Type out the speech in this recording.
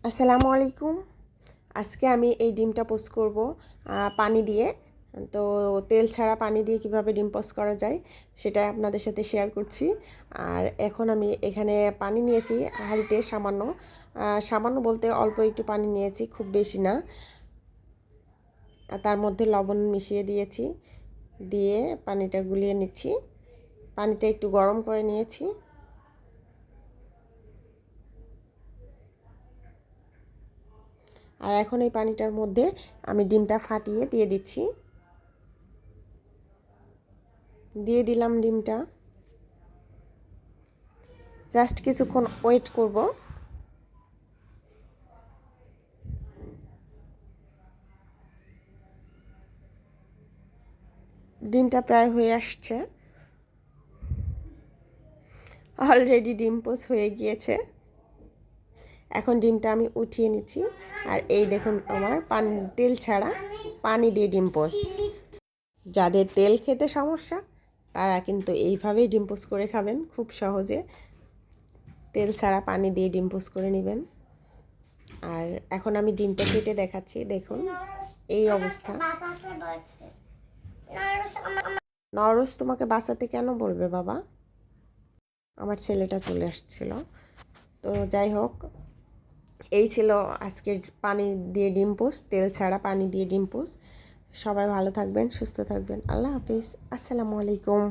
আসসালামু আলাইকুম। আজকে আমি এই ডিমটা পোস্ট করব পানি দিয়ে। তো তেল ছাড়া পানি দিয়ে কিভাবে ডিম পোস্ট করা যায় সেটা আপনাদের সাথে শেয়ার করছি। আর এখন আমি এখানে পানি নিয়েছি হাঁড়িতে সামান্য, সামান্য বলতে অল্প একটু পানি নিয়েছি, খুব বেশি না। আর তার মধ্যে লবণ মিশিয়ে দিয়েছি, দিয়ে পানিটা গুলিয়ে নিচ্ছি। পানিটা একটু গরম করে নিয়েছি। আর এখন এই পানিটার মধ্যে আমি ডিমটা ফাটিয়ে দিয়ে দিচ্ছি। দিয়ে দিলাম ডিমটা, জাস্ট কিছুক্ষণ ওয়েট করব। ডিমটা প্রায় হয়ে আসছে, অলরেডি ডিম পোচ হয়ে গিয়েছে। এখন ডিমটা আমি উঠিয়ে নিচ্ছি। আর এই দেখুন আমার তেল ছাড়া পানি দিয়ে ডিম পোচ। যাদের তেল খেতে সমস্যা তারা কিন্তু এইভাবেই ডিম পোচ করে খাবেন, খুব সহজে। তেল ছাড়া পানি দিয়ে ডিম পোচ করে নেবেন। আর এখন আমি ডিমটা কেটে দেখাচ্ছি, দেখুন এই অবস্থা। নরস তোমাকে বাঁচাতে কেন বলবে বাবা? আমার ছেলেটা চলে আসছিল। তো যাই হোক, এই ছিল আজকের পানি দিয়ে ডিম পোস্ট, তেল ছাড়া পানি দিয়ে ডিম পোস্ট। সবাই ভালো থাকবেন, সুস্থ থাকবেন। আল্লাহ হাফিজ, আসসালামু আলাইকুম।